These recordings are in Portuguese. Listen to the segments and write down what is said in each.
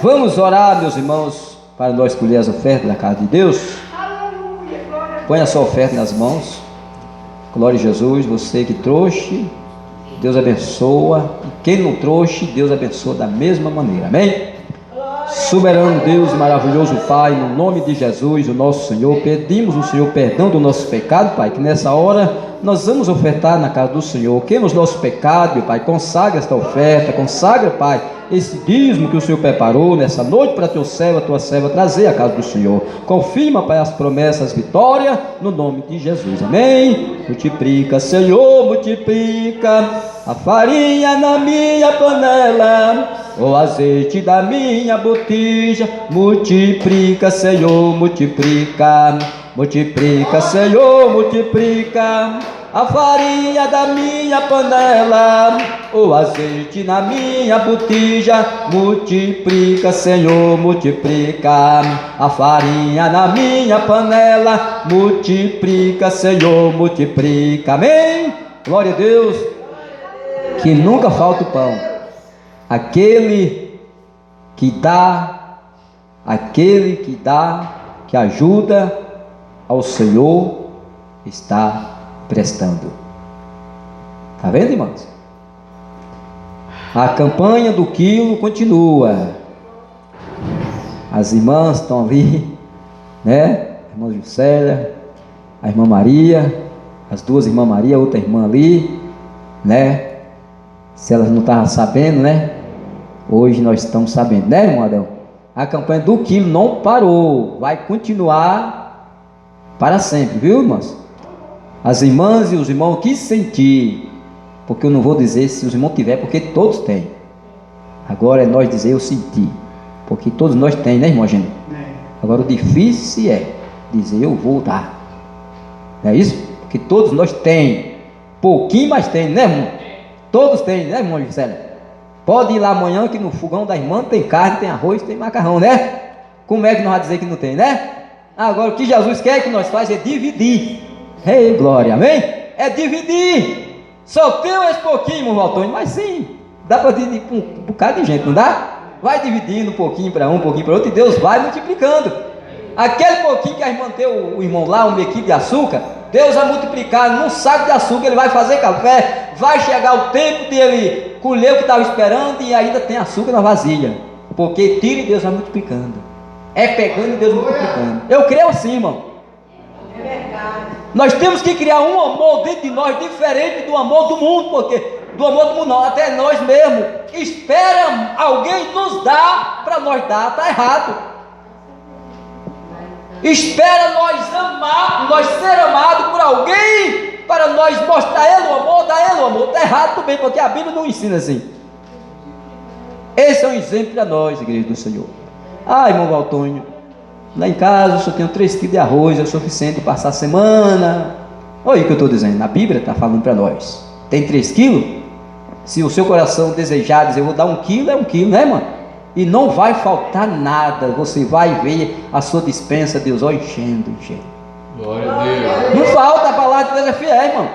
Vamos orar, meus irmãos, para nós escolher as ofertas da casa de Deus. Põe a sua oferta nas mãos. Glória a Jesus. Você que trouxe, Deus abençoa. E quem não trouxe, Deus abençoa da mesma maneira. Amém? Soberano Deus, maravilhoso Pai, no nome de Jesus, o nosso Senhor, pedimos ao Senhor perdão do nosso pecado, Pai, que nessa hora nós vamos ofertar na casa do Senhor. Queima os nossos pecados, meu Pai, consagra esta oferta, consagra, Pai, esse dízimo que o Senhor preparou nessa noite para teu servo, a tua serva trazer à casa do Senhor. Confirma, Pai, as promessas, vitória, no nome de Jesus. Amém? Multiplica, Senhor, multiplica a farinha na minha panela, o azeite da minha botija. Multiplica, Senhor, multiplica. Multiplica, Senhor, multiplica a farinha da minha panela, o azeite na minha botija. Multiplica, Senhor, multiplica a farinha na minha panela. Multiplica, Senhor, multiplica. Amém? Glória a Deus. Que nunca falta o pão. Aquele que dá, que ajuda ao Senhor, está prestando. Está vendo, irmãos? A campanha do quilo continua. As irmãs estão ali, né? A irmã Juscelia, a irmã Maria, as duas irmãs Maria, outra irmã ali, né? Se elas não estavam sabendo, né? Hoje nós estamos sabendo, né, irmão Adão? A campanha do quilo não parou, vai continuar para sempre, viu, irmãos? As irmãs e os irmãos que sentir, porque eu não vou dizer se os irmãos tiver, porque todos têm. Agora é nós dizer eu senti, porque todos nós temos, né, irmão Gênio? Agora o difícil é dizer eu vou dar. Não é isso? Porque todos nós temos, pouquinho, mas tem, né, irmão? Todos têm, né, irmão Juscelia? Pode ir lá amanhã que no fogão da irmã tem carne, tem arroz, tem macarrão, né? Como é que nós vamos dizer que não tem, né? Agora o que Jesus quer que nós façamos é dividir. Ei, glória, amém? É dividir. Só tem esse pouquinho, irmão Valtônio, mas sim, dá para dividir com um bocado de gente, não dá? Vai dividindo um pouquinho para um pouquinho para outro, e Deus vai multiplicando. Aquele pouquinho que a irmã deu, o irmão lá, um mequinho de açúcar, Deus vai multiplicar num saco de açúcar. Ele vai fazer café, vai chegar o tempo dele colher o que estava esperando, e ainda tem açúcar na vasilha, porque tira e Deus vai multiplicando. É pegando e Deus multiplicando. Eu creio assim, irmão. É verdade. Nós temos que criar um amor dentro de nós diferente do amor do mundo, porque do amor do mundo não, até nós mesmos espera alguém nos dar para nós dar, está errado. Espera nós amar, nós ser amados por alguém para nós mostrar a ele o amor, dar ele o amor. Está errado também, porque a Bíblia não ensina assim. Esse é um exemplo para nós, igreja do Senhor. Ah, irmão Valtônio, lá em casa eu só tenho 3 quilos de arroz, é o suficiente para passar a semana. Olha o que eu estou dizendo, a Bíblia está falando para nós. Tem 3 quilos? Se o seu coração desejar dizer, eu vou dar 1 quilo, é 1 quilo, né, irmão? E não vai faltar nada. Você vai ver a sua despensa, Deus, ó, enchendo. Glória a Deus. Não falta, a palavra de Deus é fiel, irmão.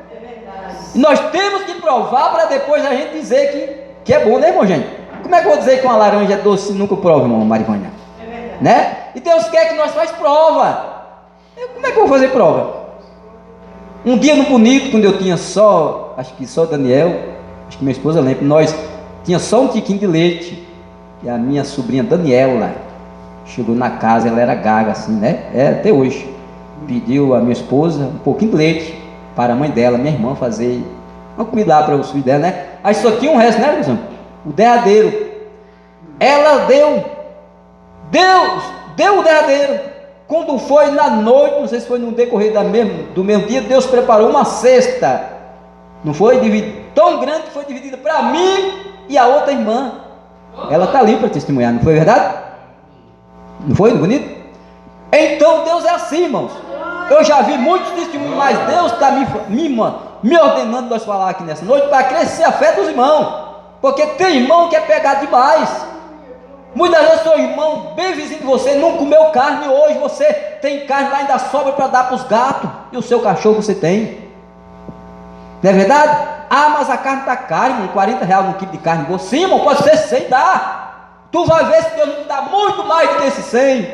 É verdade. Nós temos que provar para depois a gente dizer que é bom, né, irmão, gente? Como é que eu vou dizer que uma laranja é doce se nunca prova, irmão Marivânia? É verdade. Né? E Deus quer que nós façamos prova. Como é que eu vou fazer prova? Um dia no Bonito, quando eu tinha só, acho que só Daniel, acho que minha esposa lembra, nós tinha só um tiquinho de leite. E a minha sobrinha Daniela chegou na casa, ela era gaga assim, né? É, até hoje. Pediu a minha esposa um pouquinho de leite para a mãe dela, minha irmã, fazer uma comida lá para os filhos dela, né? Aí só tinha um resto, né, Luciano? O derradeiro. Ela deu o derradeiro. Quando foi na noite, não sei se foi no decorrer do mesmo dia, Deus preparou uma cesta. Não foi? Tão grande que foi dividida para mim e a outra irmã. Ela está ali para testemunhar, não foi verdade? Não foi bonito? Então Deus é assim, irmãos. Eu já vi muitos testemunhos, mas Deus está me ordenando nós falar aqui nessa noite para crescer a fé dos irmãos. Porque tem irmão que é pegado demais. Muitas vezes seu irmão, bem vizinho de você, não comeu carne hoje, você tem carne lá, ainda sobra para dar para os gatos, e o seu cachorro você tem. Não é verdade? Ah, mas a carne está cara, irmão, R$40 no quilo de carne. Você, irmão, pode ser sem dar. Tu vai ver se Deus não te dá muito mais do que esse 100.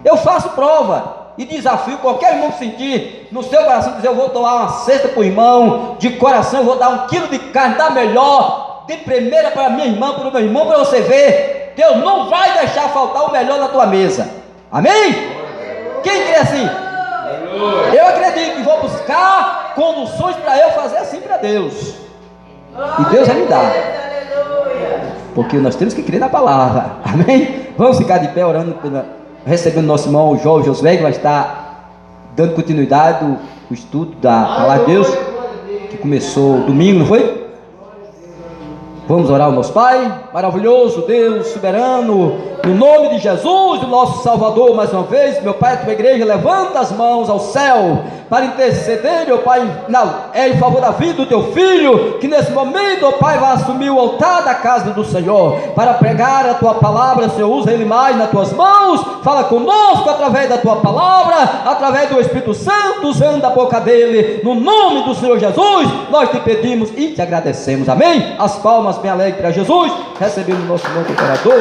Eu faço prova e desafio qualquer irmão que sentir no seu coração, dizer: eu vou doar uma cesta para o irmão, de coração eu vou dar 1 quilo de carne da melhor, de primeira para minha irmã, para o meu irmão, para você ver, Deus não vai deixar faltar o melhor na tua mesa. Amém? Quem crê assim? Eu acredito que vou buscar conduções para eu fazer assim para Deus, e Deus vai me dar, porque nós temos que crer na palavra. Amém? Vamos ficar de pé orando, recebendo nosso irmão Josué, que vai estar dando continuidade do estudo da palavra de Deus, que começou domingo, não foi? Vamos orar ao nosso Pai, maravilhoso Deus soberano, no nome de Jesus, do nosso Salvador. Mais uma vez, meu Pai, a tua igreja levanta as mãos ao céu para interceder, meu Pai, em favor da vida do teu filho, que nesse momento, ó Pai, vai assumir o altar da casa do Senhor, para pregar a tua palavra. Senhor, usa ele mais nas tuas mãos, fala conosco através da tua palavra, através do Espírito Santo, usando a boca dele, no nome do Senhor Jesus, nós te pedimos e te agradecemos. Amém? As palmas bem alegres para Jesus. Recebemos o nosso irmão cooperador,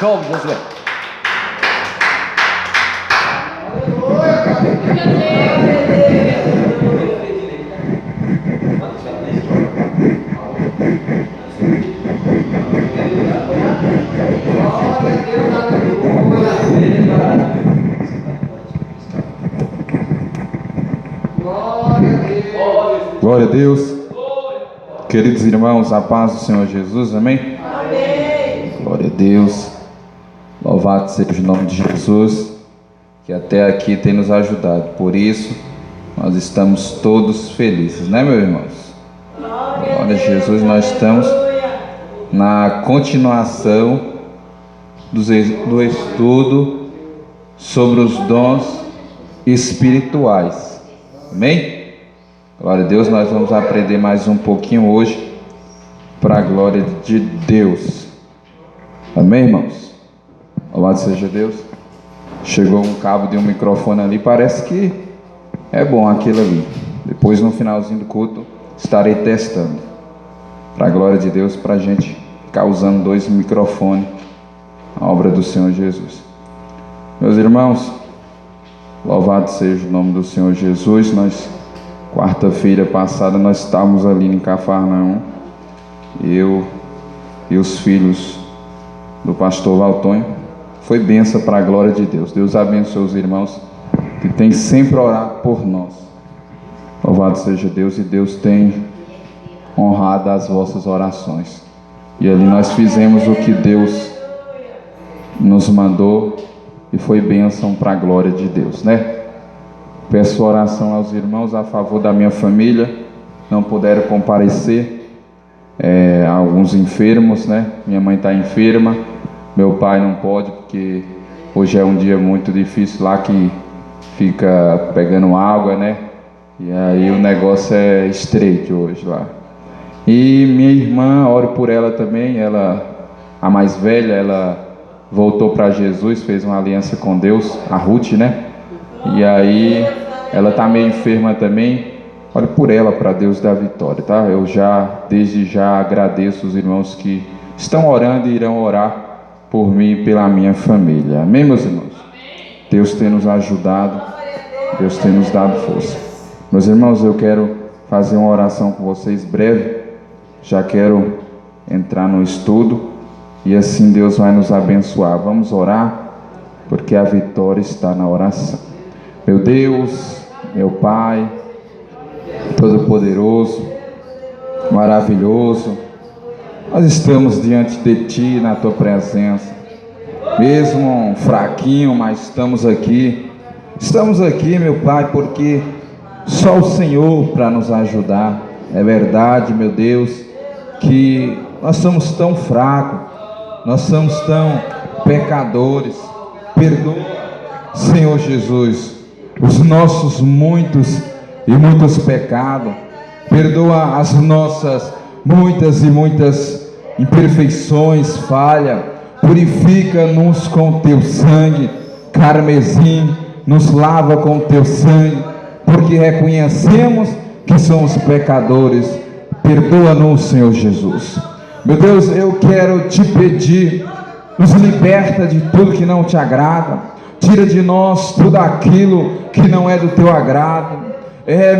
João Josué. Glória a Deus. Queridos irmãos, a paz do Senhor Jesus, amém? Amém. Glória a Deus. Louvado seja o nome de Jesus, que até aqui tem nos ajudado. Por isso, nós estamos todos felizes, né, meus irmãos? Glória a Jesus. Nós estamos na continuação do estudo sobre os dons espirituais. Amém? Glória a Deus. Nós vamos aprender mais um pouquinho hoje, para a glória de Deus. Amém, irmãos? Louvado seja Deus. Chegou um cabo de um microfone ali, parece que é bom aquilo ali. Depois, no finalzinho do culto, estarei testando, para a glória de Deus, para a gente ficar usando 2 microfones, a obra do Senhor Jesus. Meus irmãos, louvado seja o nome do Senhor Jesus. Quarta-feira passada nós estávamos ali em Cafarnaum, eu e os filhos do pastor Valtonho. Foi bênção para a glória de Deus. Deus abençoe os irmãos que tem sempre orado por nós. Louvado seja Deus, e Deus tem honrado as vossas orações. E ali nós fizemos o que Deus nos mandou, e foi bênção para a glória de Deus, né? Peço oração aos irmãos a favor da minha família, não puderam comparecer, alguns enfermos, né? Minha mãe está enferma, meu pai não pode, porque hoje é um dia muito difícil lá, que fica pegando água, né? E aí o negócio é estreito hoje lá. E minha irmã, ore por ela também, ela, a mais velha, ela voltou para Jesus, fez uma aliança com Deus, a Ruth, né? E aí ela está meio enferma também. Ore por ela, para Deus dar vitória, tá? Eu desde já agradeço os irmãos que estão orando e irão orar por mim e pela minha família. Amém, meus irmãos? Deus tem nos ajudado, Deus tem nos dado força. Meus irmãos, eu quero fazer uma oração com vocês breve. Já quero entrar no estudo, e assim Deus vai nos abençoar. Vamos orar, porque a vitória está na oração. Meu Deus, meu Pai Todo-Poderoso, maravilhoso, nós estamos diante de Ti, na Tua presença, mesmo fraquinho, mas estamos aqui, meu Pai, porque só o Senhor para nos ajudar. É verdade, meu Deus, que nós somos tão fracos, nós somos tão pecadores. Perdoa, Senhor Jesus, os nossos muitos pecados. Perdoa as nossas muitas imperfeições, falha. Purifica-nos com teu sangue carmesim, nos lava com teu sangue, porque reconhecemos que somos pecadores. Perdoa-nos, Senhor Jesus. Meu Deus, eu quero te pedir nos liberta de tudo que não te agrada, tira de nós tudo aquilo que não é do teu agrado.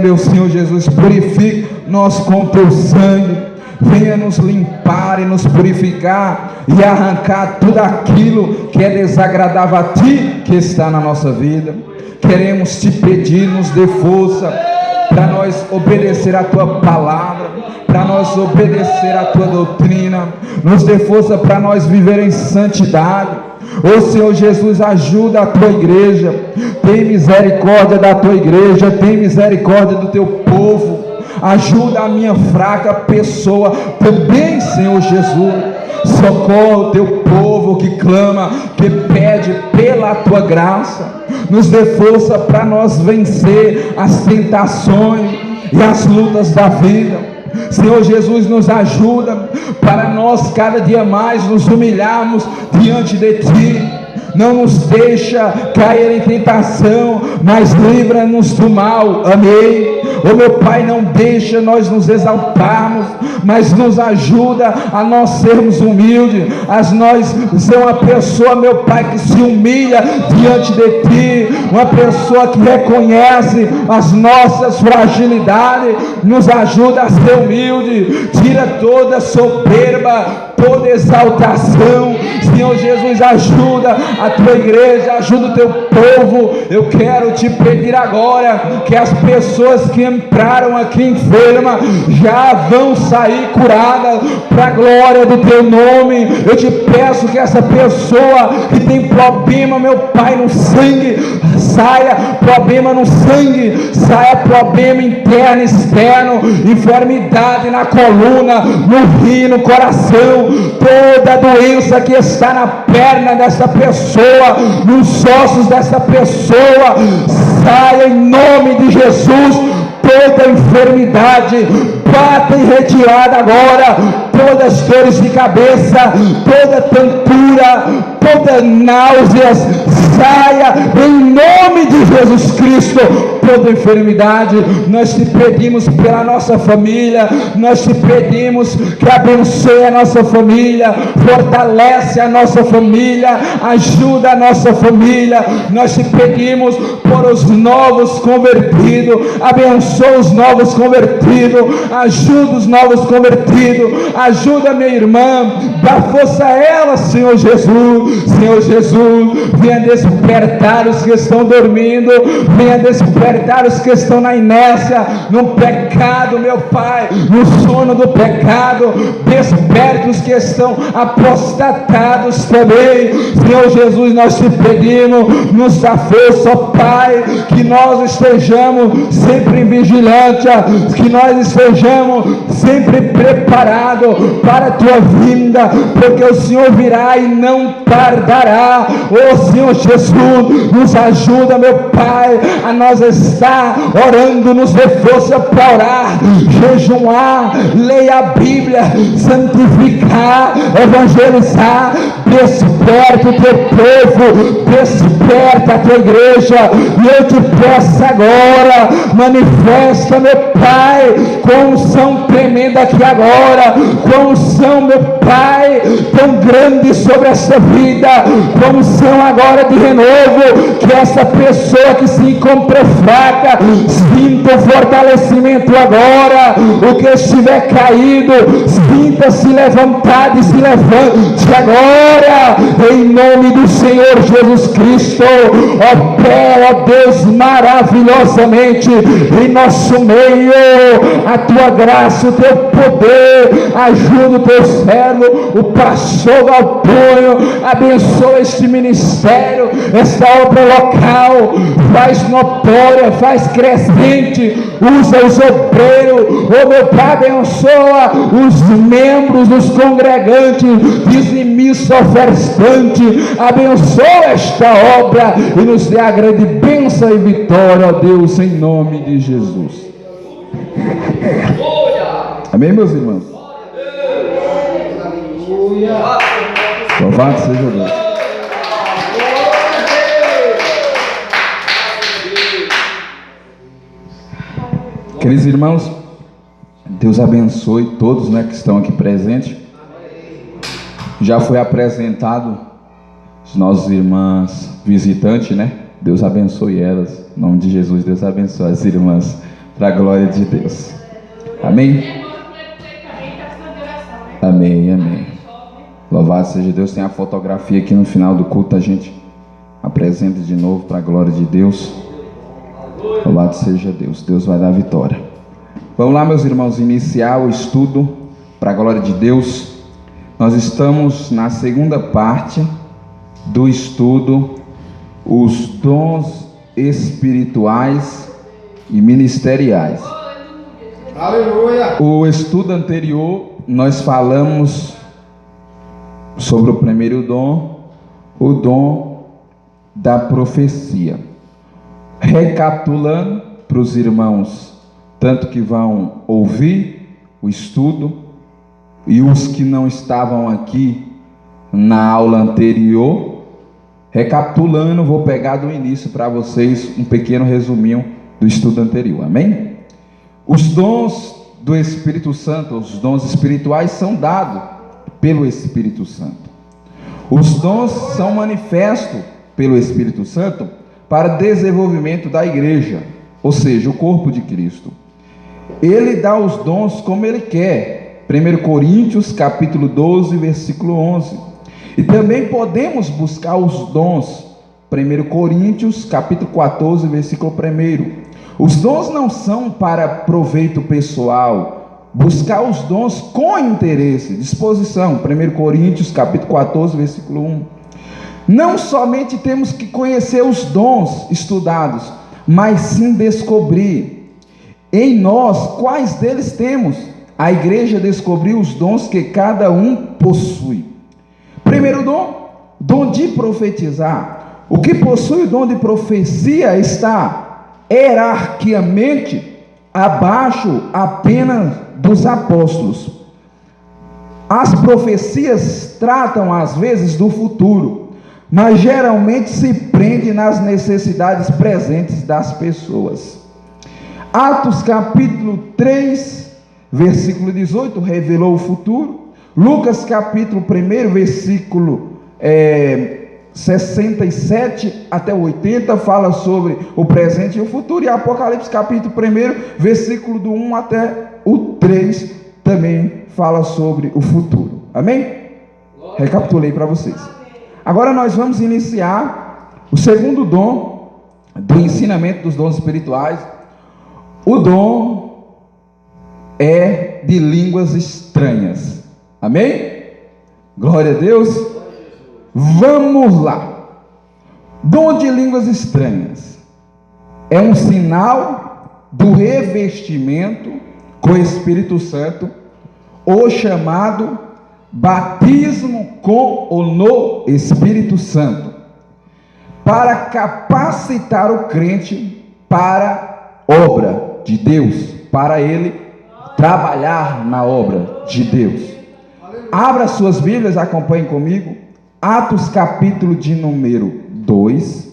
Meu Senhor Jesus, purifica nós com teu sangue, venha nos limpar e nos purificar e arrancar tudo aquilo que é desagradável a ti, que está na nossa vida. Queremos te pedir, nos dê força para nós obedecer a tua palavra, para nós obedecer a tua doutrina, nos dê força para nós viver em santidade. Ô Senhor Jesus, ajuda a tua igreja, tem misericórdia da tua igreja, tem misericórdia do teu povo, ajuda a minha fraca pessoa também, Senhor Jesus. Socorra o teu povo que clama, que pede pela tua graça. Nos dê força para nós vencer as tentações e as lutas da vida. Senhor Jesus, nos ajuda para nós cada dia mais nos humilharmos diante de ti. Não nos deixa cair em tentação, mas livra-nos do mal. Amém. Ô meu Pai, não deixa nós nos exaltarmos, mas nos ajuda a nós sermos humildes, a nós ser uma pessoa, meu Pai, que se humilha diante de ti, uma pessoa que reconhece as nossas fragilidades, nos ajuda a ser humilde, tira toda soberba, toda exaltação. Senhor Jesus, ajuda a tua igreja, ajuda o teu povo. Eu quero te pedir agora que as pessoas que entraram aqui enfermas já vão sair curadas para a glória do teu nome. Eu te peço que essa pessoa que tem problema, meu Pai, no sangue, saia problema no sangue, saia problema interno, externo, enfermidade na coluna, no rim, no coração, toda doença que está na perna dessa pessoa, nos ossos dessa pessoa, saia em nome de Jesus. Toda enfermidade, bata em retirada agora, todas as dores de cabeça, toda tontura, toda náuseas, saia em nome de Jesus Cristo. Toda enfermidade, nós te pedimos pela nossa família, nós te pedimos que abençoe a nossa família, fortalece a nossa família, ajuda a nossa família. Nós te pedimos por os novos convertidos, abençoa os novos convertidos, ajuda os novos convertidos, ajuda minha irmã, dá força a ela, Senhor Jesus. Senhor Jesus, venha despertar os que estão dormindo, venha despertar os que estão na inércia, no pecado, meu Pai, no sono do pecado. Desperte os que estão apostatados também. Senhor Jesus, nós te pedimos, nos dá força, ó Pai, que nós estejamos sempre vigilantes, que nós estejamos sempre preparados para a tua vinda, porque o Senhor virá e não tardará. Ó Senhor Jesus, nos ajuda, meu Pai, a nós estar orando, nos dê força para orar, jejuar, ler a Bíblia, santificar, evangelizar. Desperta o teu povo, desperta a tua igreja, e eu te peço agora, manifesta, meu Pai, com unção tremenda aqui agora, com unção, meu Pai, tão grande sobre essa vida, com unção agora de renovo, que essa pessoa que se encontra fraca sinta o fortalecimento agora, o que estiver caído sinta se levantar e se levante agora, em nome do Senhor Jesus Cristo. Opera, ó Deus, maravilhosamente em nosso meio, a tua graça, o teu poder, ajuda o teu servo, o pastor Galpônio, abençoa este ministério, esta obra local, faz notória, faz crescente, usa os obreiros, ô meu Pai, abençoa os membros, os congregantes, dizimista, ofertante, abençoa esta obra e nos dê a grande bênção e vitória, ó Deus, em nome de Jesus. Amém, meus irmãos? Louvado seja Deus. Queridos irmãos, Deus abençoe todos, que estão aqui presentes. Já foi apresentado as nossas irmãs visitantes, né? Deus abençoe elas. Em nome de Jesus, Deus abençoe as irmãs, para a glória de Deus. Amém? Amém, amém. Louvado seja Deus. Tem a fotografia aqui no final do culto, a gente apresenta de novo para a glória de Deus. Louvado seja Deus. Deus vai dar vitória. Vamos lá, meus irmãos, iniciar o estudo para a glória de Deus. Nós estamos na segunda parte do estudo, os dons espirituais e ministeriais. Aleluia! O estudo anterior nós falamos sobre o primeiro dom, o dom da profecia. Recapitulando para os irmãos, tanto que vão ouvir o estudo e os que não estavam aqui na aula anterior, recapitulando, vou pegar do início para vocês um pequeno resuminho do estudo anterior, amém? Os dons do Espírito Santo, os dons espirituais são dados pelo Espírito Santo. Os dons são manifestos pelo Espírito Santo para desenvolvimento da igreja, ou seja, o corpo de Cristo. Ele dá os dons como ele quer. 1 Coríntios capítulo 12, versículo 11. E também podemos buscar os dons. 1 Coríntios capítulo 14, versículo 1. Os dons não são para proveito pessoal. Buscar os dons com interesse, disposição. 1 Coríntios capítulo 14, versículo 1. Não somente temos que conhecer os dons estudados, mas sim descobrir em nós quais deles temos. A igreja descobriu os dons que cada um possui. Primeiro dom de profetizar. O que possui o dom de profecia está hierarquicamente abaixo apenas dos apóstolos. As profecias tratam às vezes do futuro, mas geralmente se prende nas necessidades presentes das pessoas. Atos capítulo 3, versículo 18, revelou o futuro. Lucas capítulo 1, versículo 67 até 80, fala sobre o presente e o futuro. E Apocalipse capítulo 1, versículo do 1 até o 3, também fala sobre o futuro. Amém? Recapitulei para vocês. Agora nós vamos iniciar o segundo dom do ensinamento dos dons espirituais. O dom é de línguas estranhas. Amém? Glória a Deus. Vamos lá. Dom de línguas estranhas é um sinal do revestimento com o Espírito Santo, ou chamado batismo com ou no Espírito Santo, para capacitar o crente para a obra de Deus, para ele trabalhar na obra de Deus. Abra suas Bíblias, acompanhem comigo. Atos capítulo de número 2,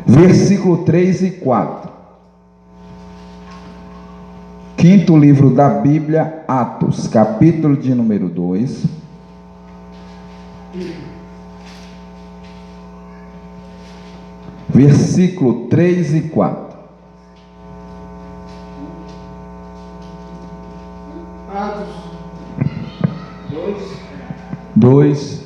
versículo 3 e 4. Quinto livro da Bíblia, Atos, capítulo de número 2, versículo 3 e 4. Atos 2,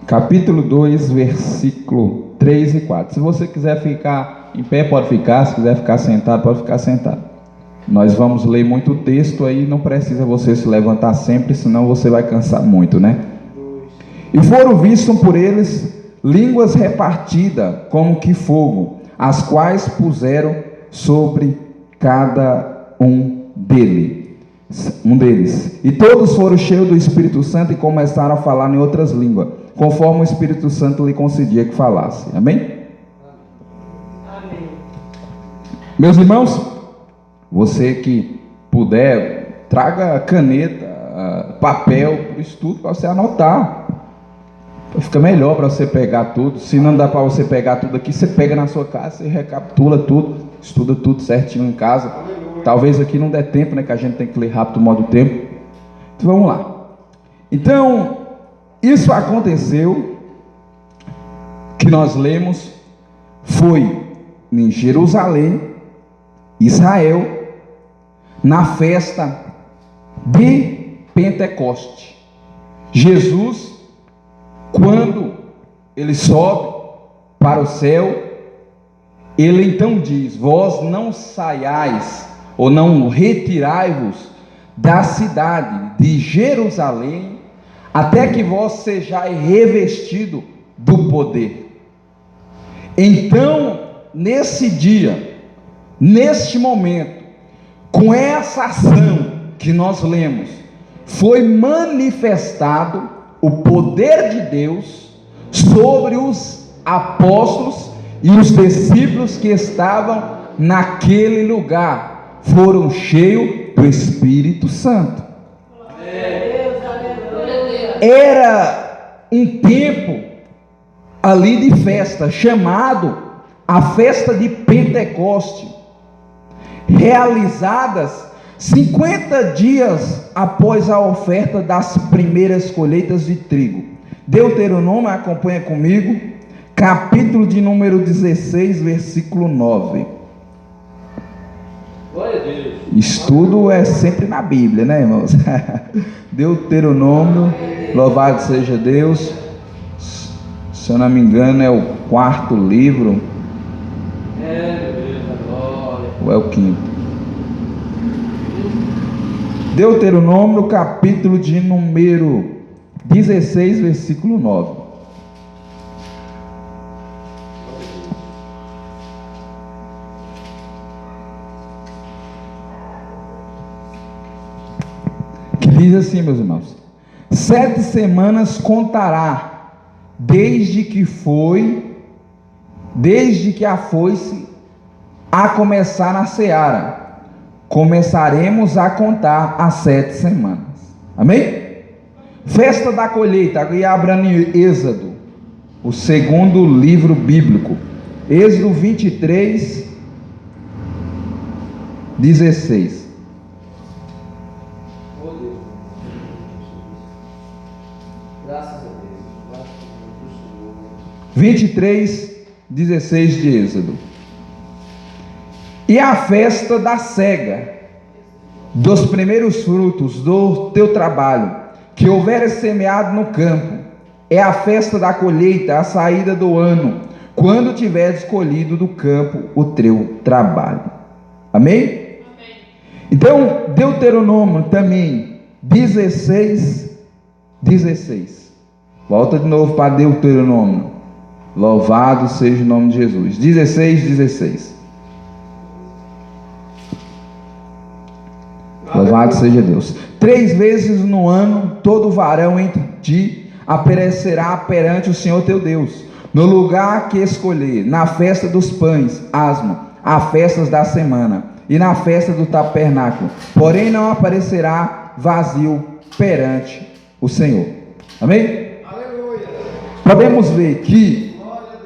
capítulo 2, versículo 3 e 4. Se você quiser ficar em pé, pode ficar. Se quiser ficar sentado, pode ficar sentado. Nós vamos ler muito texto aí, não precisa você se levantar sempre, senão você vai cansar muito, né? E foram vistos por eles línguas repartidas como que fogo, as quais puseram sobre cada um deles. E todos foram cheios do Espírito Santo e começaram a falar em outras línguas, conforme o Espírito Santo lhe concedia que falasse. Amém? Amém. Meus irmãos, você que puder, traga caneta, papel para o estudo, para você anotar. Fica melhor para você pegar tudo. Se não dá para você pegar tudo aqui, você pega na sua casa, você recapitula tudo, estuda tudo certinho em casa. Talvez aqui não dê tempo, né? Que a gente tem que ler rápido o modo tempo. Então vamos lá. Então, isso aconteceu que nós lemos foi em Jerusalém, Israel, na festa de Pentecoste. Jesus, quando ele sobe para o céu, ele então diz: vós não saiais ou não retirai-vos da cidade de Jerusalém, até que vós sejais revestido do poder. Então, nesse dia, neste momento, com essa ação que nós lemos, foi manifestado o poder de Deus sobre os apóstolos e os discípulos que estavam naquele lugar. Foram cheios do Espírito Santo. Era um tempo ali de festa, chamado a festa de Pentecoste, realizadas 50 dias após a oferta das primeiras colheitas de trigo. Deuteronômio, acompanha comigo, capítulo de número 16, versículo 9. Glória a Deus. Estudo é sempre na Bíblia, né, irmãos? Deuteronômio, louvado seja Deus. Se eu não me engano, é o 4º livro. É, meu Deus, a glória. Ou é o 5º? Deuteronômio, capítulo de número 16, versículo 9. Que diz assim, meus irmãos: 7 semanas contará, desde que a foice a começar na seara. Começaremos a contar as 7 semanas. Amém? Festa da colheita. Agora abra em Êxodo, o 2º livro bíblico. Êxodo 23, 16. Oh, Deus. Graças a Deus. Graças a Deus, Senhor. 23, 16 de Êxodo. E a festa da cega, dos primeiros frutos do teu trabalho, que houveres semeado no campo, é a festa da colheita, a saída do ano, quando tiveres colhido do campo o teu trabalho. Amém? Amém. Então, Deuteronômio também, 16, 16. Volta de novo para Deuteronômio. Louvado seja o nome de Jesus. 16, 16. Louvado seja Deus. 3 vezes no ano, todo varão entre ti aparecerá perante o Senhor teu Deus, no lugar que escolher, na festa dos pães, asma, a festas da semana, e na festa do tabernáculo. Porém não aparecerá vazio perante o Senhor. Amém? Aleluia. Podemos ver que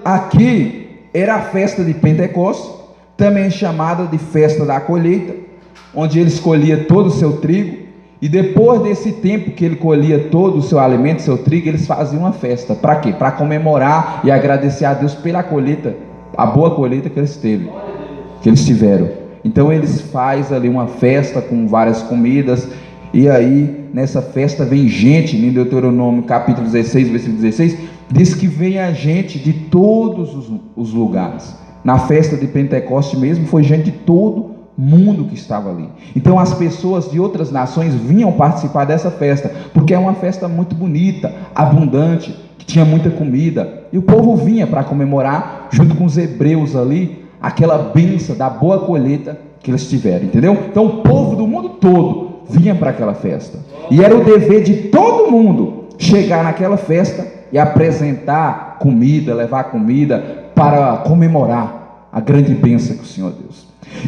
aqui era a festa de Pentecostes, também chamada de festa da colheita, onde ele escolhia todo o seu trigo, e depois desse tempo que ele colhia todo o seu alimento, seu trigo, eles faziam uma festa. Para quê? Para comemorar e agradecer a Deus pela colheita, a boa colheita que eles tiveram. Então eles fazem ali uma festa com várias comidas, e aí nessa festa vem gente, em Deuteronômio capítulo 16, versículo 16, diz que vem a gente de todos os lugares. Na festa de Pentecoste mesmo, foi gente de todo mundo que estava ali. Então as pessoas de outras nações vinham participar dessa festa, porque é uma festa muito bonita, abundante, que tinha muita comida, e o povo vinha para comemorar junto com os hebreus ali aquela bênção da boa colheita que eles tiveram, entendeu? Então o povo do mundo todo vinha para aquela festa, e era o dever de todo mundo chegar naquela festa e apresentar comida, levar comida para comemorar a grande bênção que o Senhor deu.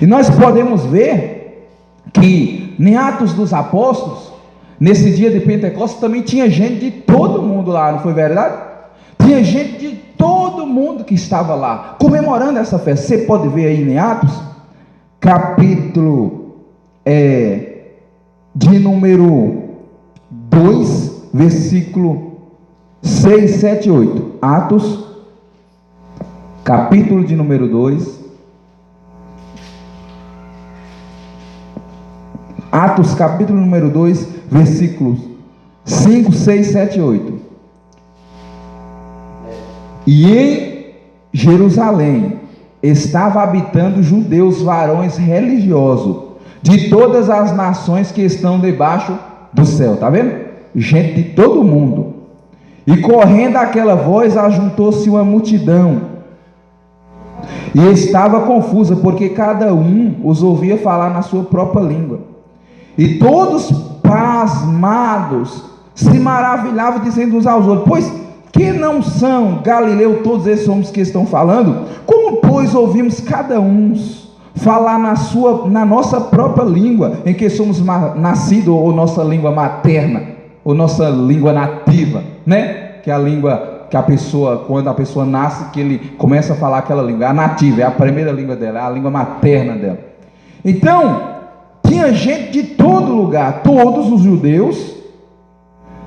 E nós podemos ver que em Atos dos Apóstolos, nesse dia de Pentecostes, também tinha gente de todo mundo lá, não foi verdade? Tinha gente de todo mundo que estava lá, comemorando essa festa. Você pode ver aí em Atos, capítulo de número 2, versículo 6, 7 e 8. Atos, capítulo de número 2. Atos, capítulo número 2, versículos 5, 6, 7 e 8. E em Jerusalém estava habitando judeus, varões religiosos, de todas as nações que estão debaixo do céu. Está vendo? Gente de todo mundo. E correndo aquela voz, ajuntou-se uma multidão. E estava confusa, porque cada um os ouvia falar na sua própria língua. E todos pasmados se maravilhavam, dizendo uns aos outros: pois que não são Galileu todos esses homens que estão falando? Como, pois, ouvimos cada um falar na nossa própria língua, em que somos nascidos, ou nossa língua materna, ou nossa língua nativa, né? Que é a língua que a pessoa, quando a pessoa nasce, que ele começa a falar aquela língua, a nativa, é a primeira língua dela, é a língua materna dela. Então, tinha gente de todo lugar, todos os judeus,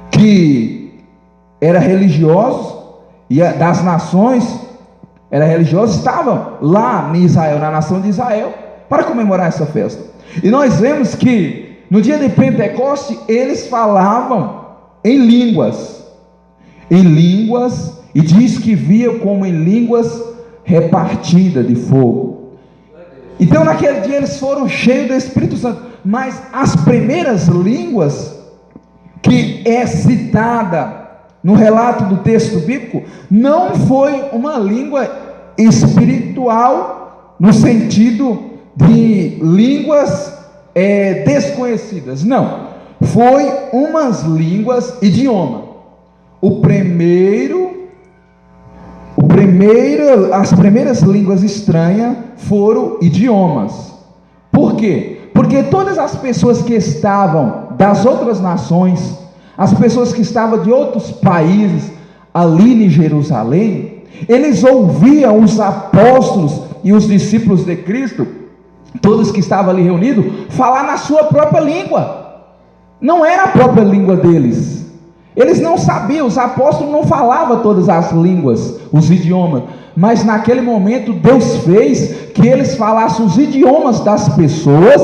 que eram religiosos, e das nações, eram religiosos, estavam lá em Israel, na nação de Israel, para comemorar essa festa. E nós vemos que, no dia de Pentecoste, eles falavam em línguas, e diz que via como em línguas repartidas de fogo. Então naquele dia eles foram cheios do Espírito Santo, mas as primeiras línguas que é citada no relato do texto bíblico, não foi uma língua espiritual no sentido de línguas desconhecidas, não, foi umas línguas, idioma. As primeiras línguas estranhas foram idiomas. Por quê? Porque todas as pessoas que estavam das outras nações, as pessoas que estavam de outros países ali em Jerusalém, eles ouviam os apóstolos e os discípulos de Cristo, todos que estavam ali reunidos, falar na sua própria língua. Não era a própria língua deles. Eles não sabiam, os apóstolos não falavam todas as línguas, os idiomas, mas naquele momento Deus fez que eles falassem os idiomas das pessoas,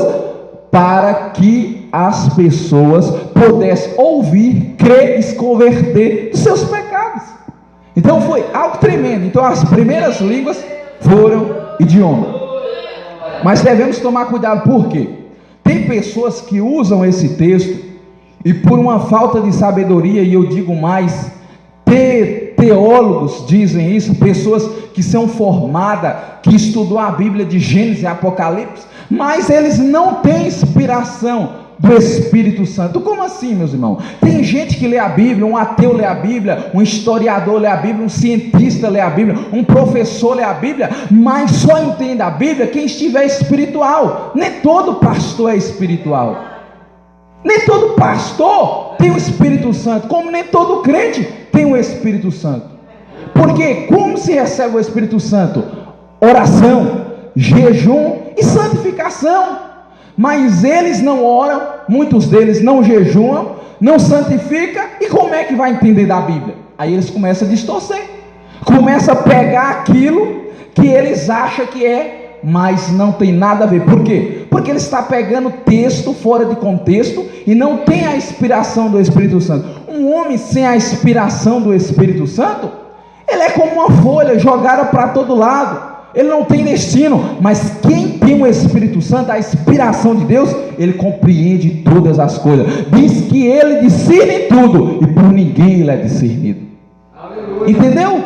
para que as pessoas pudessem ouvir, crer e se converter dos seus pecados. Então foi algo tremendo. Então as primeiras línguas foram idioma. Mas devemos tomar cuidado, por quê? Tem pessoas que usam esse texto e por uma falta de sabedoria, e eu digo mais, teólogos dizem isso, pessoas que são formadas, que estudou a Bíblia de Gênesis e Apocalipse, mas eles não têm inspiração do Espírito Santo. Como assim, meus irmãos? Tem gente que lê a Bíblia, um ateu lê a Bíblia, um historiador lê a Bíblia, um cientista lê a Bíblia, um professor lê a Bíblia, mas só entende a Bíblia quem estiver espiritual. Nem todo pastor é espiritual. Nem todo pastor tem o Espírito Santo, como nem todo crente tem o Espírito Santo. Porque como se recebe o Espírito Santo? Oração, jejum e santificação. Mas eles não oram, muitos deles não jejuam, não santificam, e como é que vai entender da Bíblia? Aí eles começam a distorcer, começam a pegar aquilo que eles acham que é, mas não tem nada a ver. Por quê? Porque ele está pegando texto fora de contexto e não tem a inspiração do Espírito Santo. Um homem sem a inspiração do Espírito Santo, ele é como uma folha jogada para todo lado, ele não tem destino. Mas quem tem o Espírito Santo, a inspiração de Deus, ele compreende todas as coisas. Diz que ele discerne tudo, e por ninguém ele é discernido. Entendeu?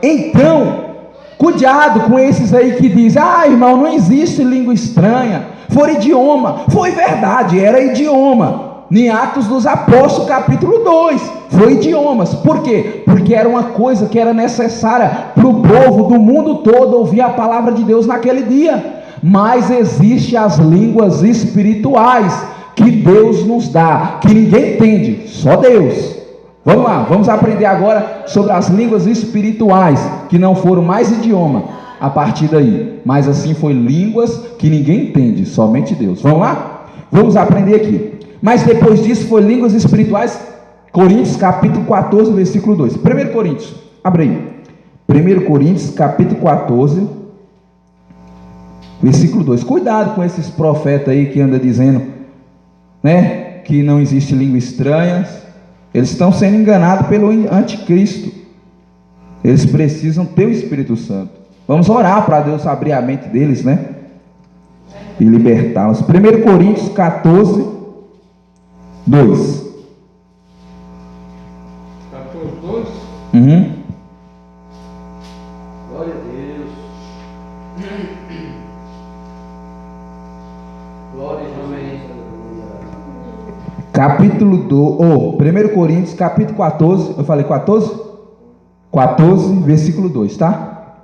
Então, cuidado com esses aí que dizem: ah, irmão, não existe língua estranha, foi idioma. Foi verdade, era idioma. Em Atos dos Apóstolos, capítulo 2, foi idiomas. Por quê? Porque era uma coisa que era necessária para o povo do mundo todo ouvir a palavra de Deus naquele dia. Mas existem as línguas espirituais que Deus nos dá, que ninguém entende, só Deus. Vamos lá, vamos aprender agora sobre as línguas espirituais, que não foram mais idioma a partir daí, mas assim foi línguas que ninguém entende, somente Deus. Vamos lá? Vamos aprender aqui. Mas depois disso foi línguas espirituais. Coríntios capítulo 14, versículo 2. 1 Coríntios, abre aí. 1 Coríntios, capítulo 14, versículo 2. Cuidado com esses profetas aí que andam dizendo, né, que não existe língua estranha. Eles estão sendo enganados pelo anticristo. Eles precisam ter o Espírito Santo. Vamos orar para Deus abrir a mente deles, né? E libertá-los. 1 Coríntios 14, 2. 14, 2. Uhum. Glória a Deus. Glória a Deus. Capítulo 1 Coríntios, capítulo 14. Eu falei 14? 14, versículo 2, tá?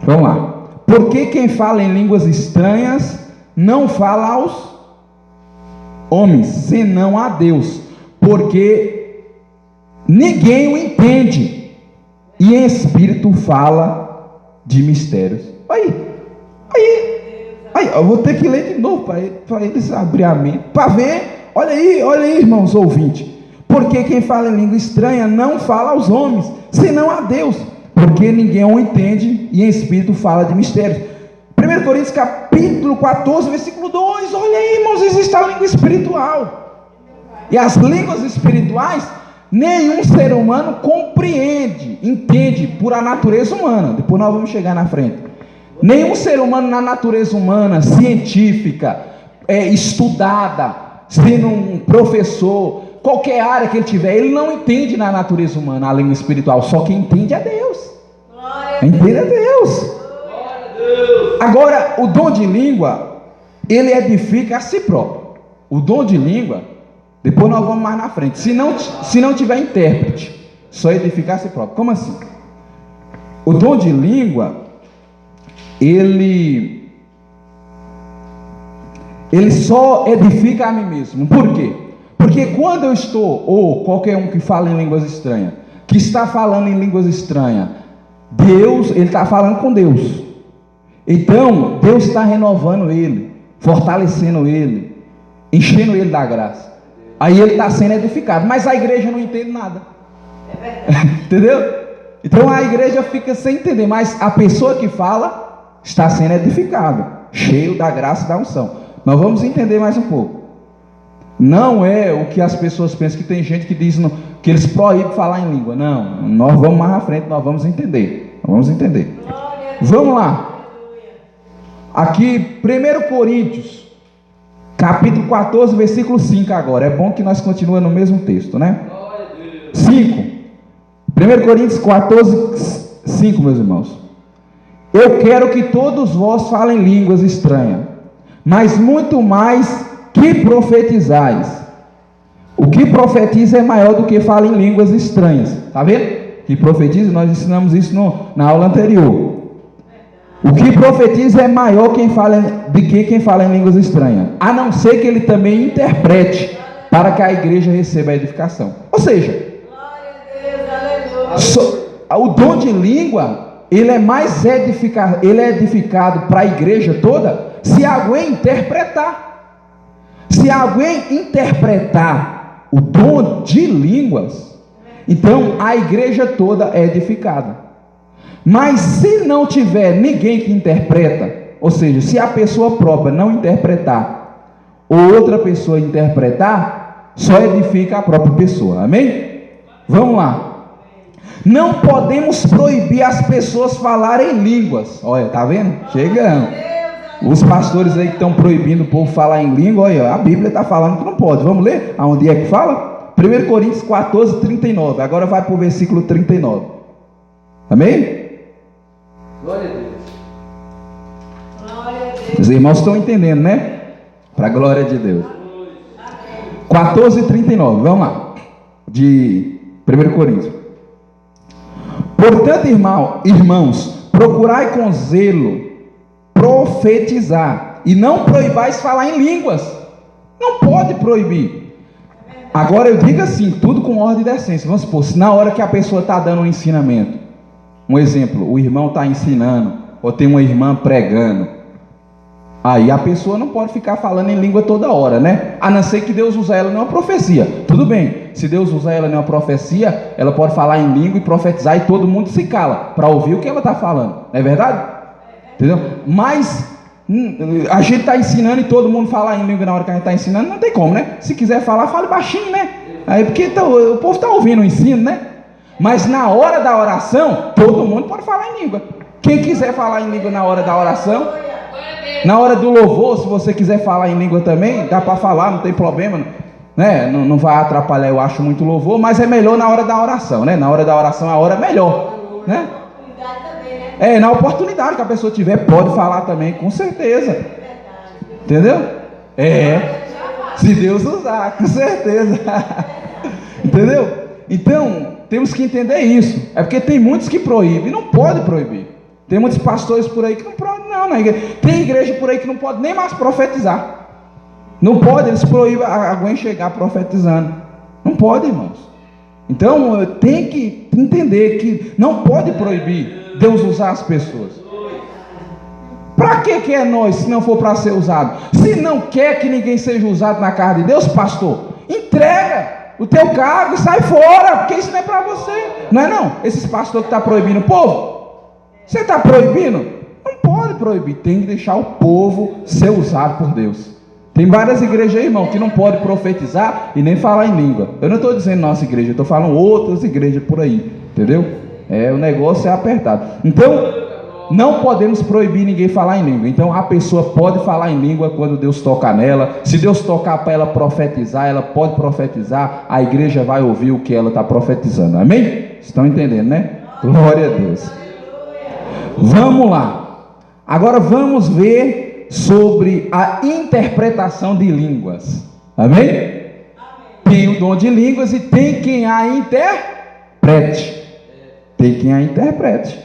Vamos lá. Porque quem fala em línguas estranhas não fala aos homens, senão a Deus, porque ninguém o entende, e em espírito fala de mistérios. Aí, eu vou ter que ler de novo para eles abrir a mente, para ver. Olha aí, irmãos ouvintes. Porque quem fala em língua estranha não fala aos homens, senão a Deus, porque ninguém o entende, e em espírito fala de mistérios. 1 Coríntios capítulo 14, versículo 2. Olha aí, irmãos, existe a língua espiritual. E as línguas espirituais, nenhum ser humano compreende, entende por a natureza humana. Depois nós vamos chegar na frente. Nenhum ser humano na natureza humana, científica, estudada, sendo um professor, qualquer área que ele tiver, ele não entende na natureza humana a língua espiritual. Só quem entende é Deus. Entende é Deus. Agora, o dom de língua, ele edifica a si próprio. O dom de língua, depois nós vamos mais na frente. Se não tiver intérprete, só edificar a si próprio. Como assim? O dom de língua, ele só edifica a mim mesmo. Por quê? Porque quando eu estou, ou qualquer um que fala em línguas estranhas, que está falando em línguas estranhas, Deus, ele está falando com Deus. Então, Deus está renovando ele, fortalecendo ele, enchendo ele da graça. Aí ele está sendo edificado, mas a igreja não entende nada. Entendeu? Então a igreja fica sem entender, mas a pessoa que fala está sendo edificado, cheio da graça e da unção. Nós vamos entender mais um pouco. Não é o que as pessoas pensam, que tem gente que diz que eles proíbem falar em língua. Não, nós vamos mais à frente, nós vamos entender. Vamos lá. Aqui, 1 Coríntios, capítulo 14, versículo 5 agora. É bom que nós continuemos no mesmo texto, né? 5. 1 Coríntios 14, 5, meus irmãos. Eu quero que todos vós falem línguas estranhas, mas muito mais que profetizais. O que profetiza é maior do que fala em línguas estranhas. Está vendo? Que profetiza, nós ensinamos isso na aula anterior. O que profetiza é maior do que quem fala em línguas estranhas, a não ser que ele também interprete, para que a igreja receba a edificação. Ou seja, o dom de língua, ele é mais edificado para a igreja toda, se alguém interpretar. Se alguém interpretar o dom de línguas, então a igreja toda é edificada. Mas se não tiver ninguém que interpreta, ou seja, se a pessoa própria não interpretar, ou outra pessoa interpretar, só edifica a própria pessoa. Amém? Vamos lá. Não podemos proibir as pessoas falarem línguas. Olha, tá vendo? Chegando. Os pastores aí que estão proibindo o povo falar em língua, olha, a Bíblia está falando que não pode. Vamos ler? Aonde é que fala? 1 Coríntios 14, 39. Agora vai para o versículo 39. Amém? Glória a Deus. Os irmãos estão entendendo, né? Para a glória de Deus. 14, 39. Vamos lá. De 1 Coríntios. Portanto, irmãos, procurai com zelo profetizar, e não proibais falar em línguas. Não pode proibir. Agora eu digo assim, tudo com ordem e decência. Vamos supor, se na hora que a pessoa está dando um ensinamento, um exemplo, o irmão está ensinando, ou tem uma irmã pregando, aí a pessoa não pode ficar falando em língua toda hora, né? A não ser que Deus use ela numa profecia. Tudo Tudo bem, se Deus usar ela em uma profecia, ela pode falar em língua e profetizar e todo mundo se cala para ouvir o que ela está falando, não é verdade? Entendeu? Mas a gente está ensinando e todo mundo falar em língua na hora que a gente está ensinando, não tem como, né? Se quiser falar, fale baixinho, né? Aí porque o povo está ouvindo o ensino, né? Mas na hora da oração, todo mundo pode falar em língua. Quem quiser falar em língua na hora da oração, na hora do louvor, se você quiser falar em língua também, dá para falar, não tem problema, né? Não vai atrapalhar, eu acho, muito louvor, mas é melhor na hora da oração, né? Na hora da oração a hora é melhor, né? Na oportunidade que a pessoa tiver, pode falar também, com certeza. Entendeu? Se Deus usar, com certeza. Entendeu? Então, temos que entender isso. É porque tem muitos que proíbem, não pode proibir. Tem muitos pastores por aí que não podem, não, na igreja. Tem igreja por aí que não pode nem mais profetizar. Não pode, eles proíbem alguém chegar profetizando. Não pode, irmãos. Então, tem que entender que não pode proibir Deus usar as pessoas. Para que é nós, se não for para ser usado? Se não quer que ninguém seja usado na casa de Deus, pastor, entrega o teu cargo e sai fora, porque isso não é para você. Não é não? Esses pastores que estão proibindo o povo, você está proibindo? Não pode proibir, tem que deixar o povo ser usado por Deus. Tem várias igrejas aí, irmão, que não pode profetizar e nem falar em língua. Eu não estou dizendo nossa igreja, eu estou falando outras igrejas por aí, entendeu? O negócio é apertado. Então, não podemos proibir ninguém falar em língua. Então, a pessoa pode falar em língua quando Deus tocar nela. Se Deus tocar para ela profetizar, ela pode profetizar. A igreja vai ouvir o que ela está profetizando. Amém? Estão entendendo, né? Glória a Deus. Vamos lá. Agora vamos ver sobre a interpretação de línguas. Amém? Tem o dom de línguas e tem quem a interprete. Tem quem a interprete.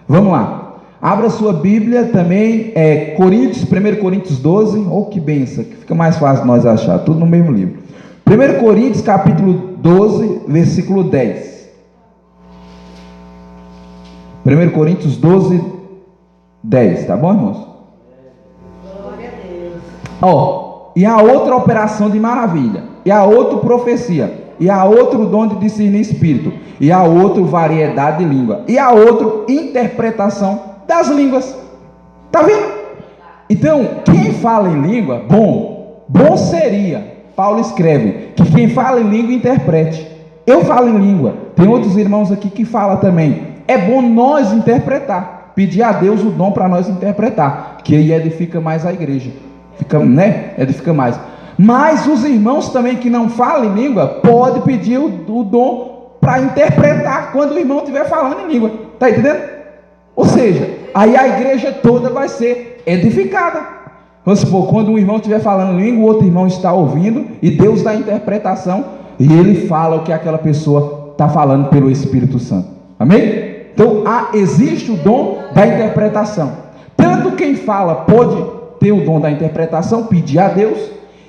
Vamos lá. Abra sua Bíblia também, 1 Coríntios 12. Oh, que benção, que fica mais fácil nós achar, tudo no mesmo livro. 1 Coríntios capítulo 12, versículo 10. 1 Coríntios 12, 10, tá bom, irmãos? Glória a Deus. E há outra operação de maravilha, e há outra profecia, e há outro dom de discernir espírito, e há outra variedade de língua, e há outra interpretação das línguas. Tá vendo? Então, quem fala em língua, bom seria, Paulo escreve, que quem fala em língua interprete. Eu falo em língua, tem outros irmãos aqui que falam também. É bom nós interpretar, pedir a Deus o dom para nós interpretar, que aí edifica mais a igreja. Edifica mais. Mas os irmãos também que não falam em língua, pode pedir o dom para interpretar quando o irmão estiver falando em língua. Está entendendo? Ou seja, aí a igreja toda vai ser edificada. Vamos supor, quando um irmão estiver falando em língua, o outro irmão está ouvindo, e Deus dá a interpretação, e ele fala o que aquela pessoa está falando pelo Espírito Santo. Amém? Então, existe o dom da interpretação. Tanto quem fala pode ter o dom da interpretação, pedir a Deus,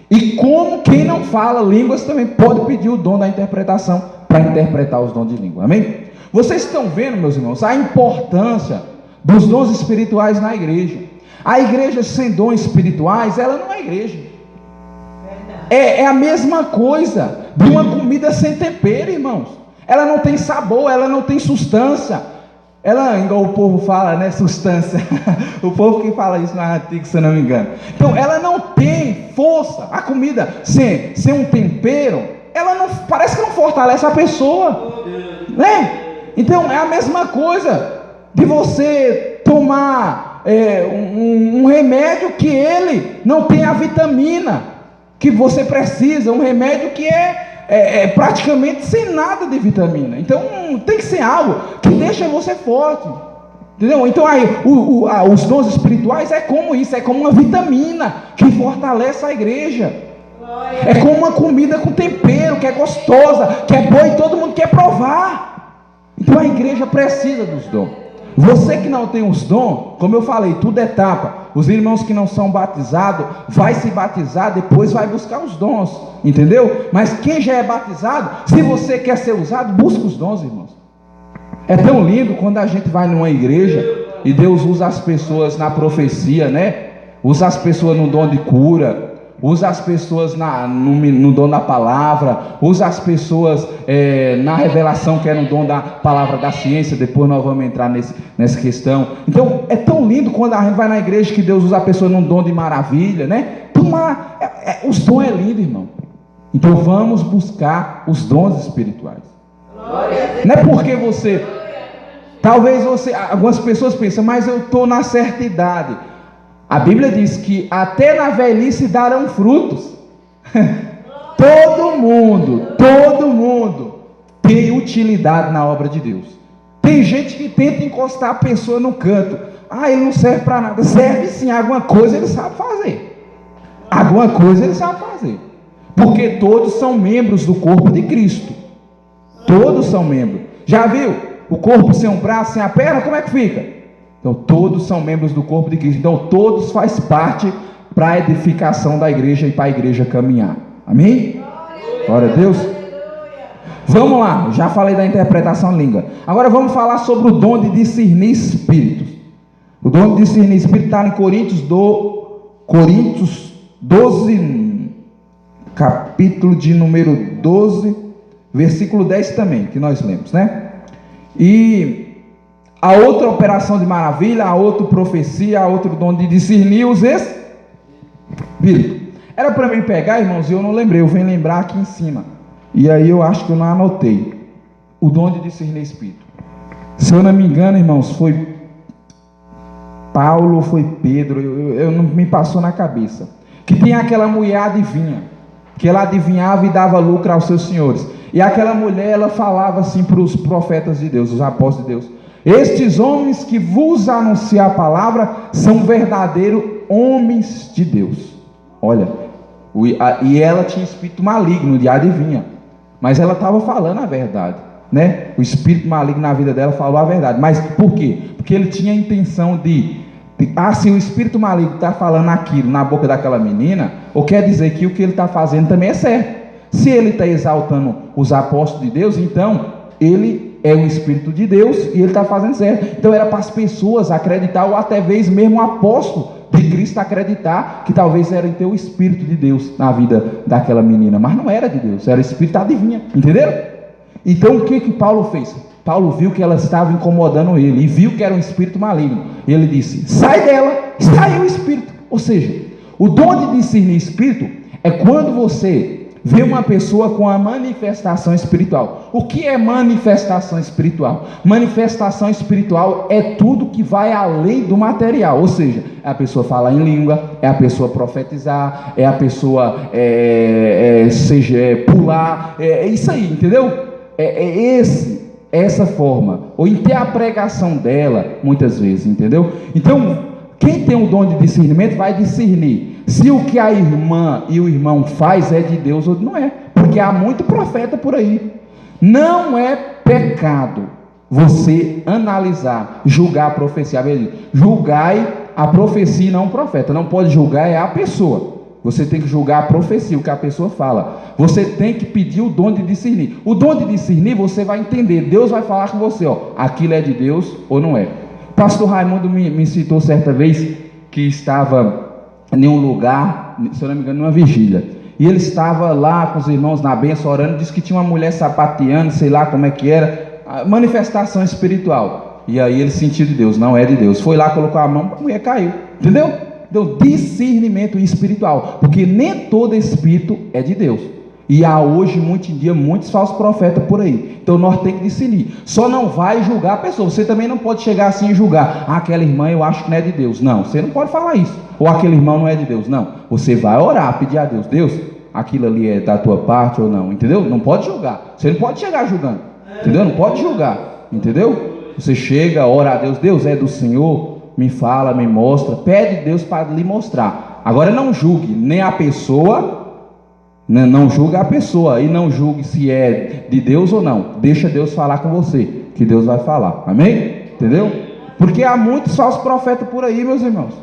e como quem não fala línguas também pode pedir o dom da interpretação para interpretar os dons de língua. Amém? Vocês estão vendo, meus irmãos, a importância dos dons espirituais na igreja. A igreja sem dons espirituais, ela não é igreja. É a mesma coisa de uma comida sem tempero, irmãos. Ela não tem sabor, ela não tem substância. Ela, igual o povo fala, né, substância. O povo que fala isso na antiga, se eu não me engano. Então, ela não tem força. A comida sem um tempero, ela não, parece que não fortalece a pessoa, né? Então, é a mesma coisa de você tomar um remédio que ele não tem a vitamina que você precisa, um remédio que é praticamente sem nada de vitamina. Então tem que ser algo que deixa você forte, entendeu? Então aí os dons espirituais é como isso, é como uma vitamina que fortalece a igreja. É como uma comida com tempero, que é gostosa, que é boa e todo mundo quer provar. Então a igreja precisa dos dons. Você que não tem os dons, como eu falei, tudo é etapa. Os irmãos que não são batizados, vai se batizar, depois vai buscar os dons, entendeu? Mas quem já é batizado, se você quer ser usado, busca os dons, irmãos. É tão lindo quando a gente vai numa igreja e Deus usa as pessoas na profecia, né? Usa as pessoas no dom de cura, usa as pessoas no dom da palavra, usa as pessoas na revelação, que é no dom da palavra da ciência. Depois nós vamos entrar nessa questão. Então é tão lindo quando a gente vai na igreja que Deus usa a pessoa num dom de maravilha, né? Os dons é lindo, irmão. Então vamos buscar os dons espirituais. Não é porque você, talvez algumas pessoas pensam, mas eu estou na certa idade. A Bíblia diz que até na velhice darão frutos. Todo mundo tem utilidade na obra de Deus. Tem gente que tenta encostar a pessoa no canto. Ele não serve para nada. Serve sim, alguma coisa ele sabe fazer. Alguma coisa ele sabe fazer. Porque todos são membros do corpo de Cristo. Todos são membros. Já viu? O corpo sem um braço, sem a perna, como é que fica? Então todos são membros do corpo de Cristo. Então todos faz parte para a edificação da igreja e para a igreja caminhar. Amém? Glória a Deus. Vamos lá, já falei da interpretação língua. Agora vamos falar sobre o dom de discernir espíritos. O dom de discernir espíritos está em Coríntios 12, capítulo de número 12, versículo 10 também, que nós lemos, né? E a outra operação de maravilha, a outra profecia, a outro dom de discernir os espíritos. Era para mim pegar, irmãos, e eu não lembrei, eu venho lembrar aqui em cima. E aí eu acho que eu não anotei. O dom de discernir espírito. Se eu não me engano, irmãos, foi Paulo, foi Pedro, eu não me passou na cabeça. Que tinha aquela mulher adivinha, que ela adivinhava e dava lucro aos seus senhores. E aquela mulher, ela falava assim para os profetas de Deus, os apóstolos de Deus: estes homens que vos anunciam a palavra são verdadeiros homens de Deus. Olha, e ela tinha espírito maligno de adivinha, mas ela estava falando a verdade, né? O espírito maligno na vida dela falou a verdade. Mas por quê? Porque ele tinha a intenção se o espírito maligno está falando aquilo na boca daquela menina, ou quer dizer que o que ele está fazendo também é certo. Se ele está exaltando os apóstolos de Deus, então ele é o Espírito de Deus e ele está fazendo certo. Então era para as pessoas acreditar, ou até mesmo o apóstolo de Cristo acreditar que talvez era ter o Espírito de Deus na vida daquela menina, mas não era de Deus, era o Espírito adivinha, entenderam? Então o que Paulo fez? Paulo viu que ela estava incomodando ele e viu que era um espírito maligno. E ele disse: sai dela, sai o espírito. Ou seja, o dom de discernir espírito é quando você vê uma pessoa com a manifestação espiritual. O que é manifestação espiritual? Manifestação espiritual é tudo que vai além do material. Ou seja, é a pessoa falar em língua, é a pessoa profetizar, é a pessoa pular, é isso aí, entendeu? Essa forma, ou em ter a pregação dela, muitas vezes, entendeu? Então, quem tem o dom de discernimento vai discernir se o que a irmã e o irmão faz é de Deus ou não é, porque há muito profeta por aí. Não é pecado você analisar, julgar a profecia. Julgai a profecia e não o profeta. Não pode julgar é a pessoa. Você tem que julgar a profecia, o que a pessoa fala. Você tem que pedir o dom de discernir. O dom de discernir você vai entender. Deus vai falar com você, aquilo é de Deus ou não é. O pastor Raimundo me citou certa vez que estava em um lugar, se eu não me engano, numa vigília. E ele estava lá com os irmãos na bênção orando, disse que tinha uma mulher sapateando, sei lá como é que era, manifestação espiritual. E aí ele sentiu de Deus, não é de Deus. Foi lá, colocou a mão, a mulher caiu. Entendeu? Então, discernimento espiritual, porque nem todo espírito é de Deus. E há hoje, muito em dia, muitos falsos profetas por aí. Então nós temos que discernir. Só não vai julgar a pessoa. Você também não pode chegar assim e julgar: aquela irmã eu acho que não é de Deus. Não, você não pode falar isso. Ou aquele irmão não é de Deus. Não, você vai orar, pedir a Deus: Deus, aquilo ali é da tua parte ou não, entendeu? Não pode julgar. Você não pode chegar julgando, entendeu? Não pode julgar, entendeu? Você chega, ora a Deus: Deus é do Senhor, me fala, me mostra, pede Deus para lhe mostrar. Agora não julgue nem a pessoa, não julgue a pessoa, e não julgue se é de Deus ou não. Deixa Deus falar com você, que Deus vai falar, amém? Entendeu? Porque há muitos falsos profetas por aí, meus irmãos.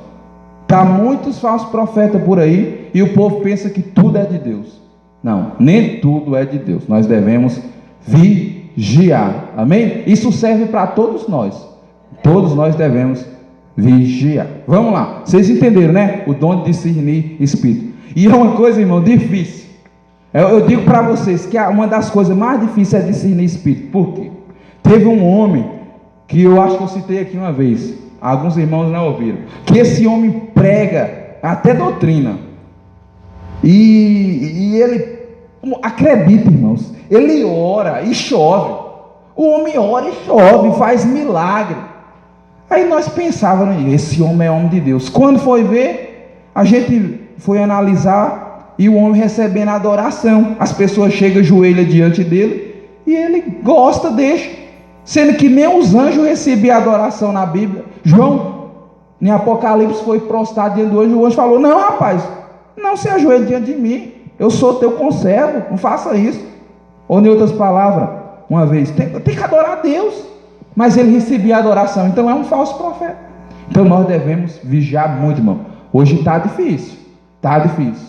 Há muitos falsos profetas por aí, e o povo pensa que tudo é de Deus. Não, nem tudo é de Deus. Nós devemos vigiar, amém? Isso serve para todos nós. Todos nós devemos vigiar. Vamos lá, vocês entenderam, né? O dom de discernir espírito. E é uma coisa, irmão, difícil. Eu digo para vocês que uma das coisas mais difíceis é discernir espírito. Por quê? Teve um homem, que eu acho que eu citei aqui uma vez, alguns irmãos não ouviram, que esse homem prega até doutrina. E ele, acredita, irmãos, ele ora e chove. O homem ora e chove, faz milagre. Aí nós pensávamos, esse homem é homem de Deus. Quando foi ver, a gente foi analisar e o homem recebendo adoração. As pessoas chegam, ajoelham diante dele e ele gosta, deixa. Sendo que nem os anjos recebiam adoração na Bíblia. João, em Apocalipse, foi prostrado diante do anjo. O anjo falou: não, rapaz, não se ajoelhe diante de mim. Eu sou teu conservo, não faça isso. Ou em outras palavras, uma vez, tem que adorar a Deus, mas ele recebia adoração, então é um falso profeta. Então nós devemos vigiar muito, irmão. Hoje está difícil,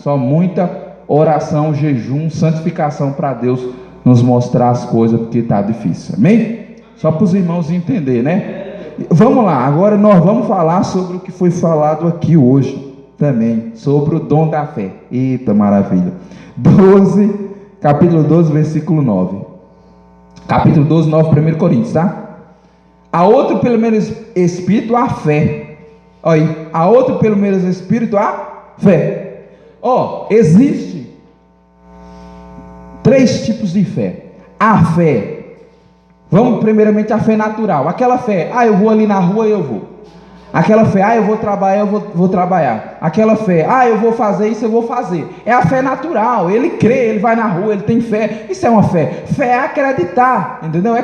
só muita oração, jejum, santificação para Deus nos mostrar as coisas, porque está difícil, amém? Só para os irmãos entenderem, né? Vamos lá, agora nós vamos falar sobre o que foi falado aqui hoje também, sobre o dom da fé. Eita maravilha! Capítulo 12, versículo 9. Capítulo 12, 9, 1 Coríntios, tá? A outro pelo menos Espírito, a fé. Olha aí, a outro pelo menos Espírito, a fé. Existe 3 tipos de fé. A fé, vamos primeiramente a fé natural. Aquela fé, eu vou ali na rua e eu vou. Aquela fé, eu vou trabalhar, eu vou trabalhar. Aquela fé, eu vou fazer isso, eu vou fazer. É a fé natural, ele crê, ele vai na rua, ele tem fé. Isso é uma fé. Fé é acreditar, entendeu? É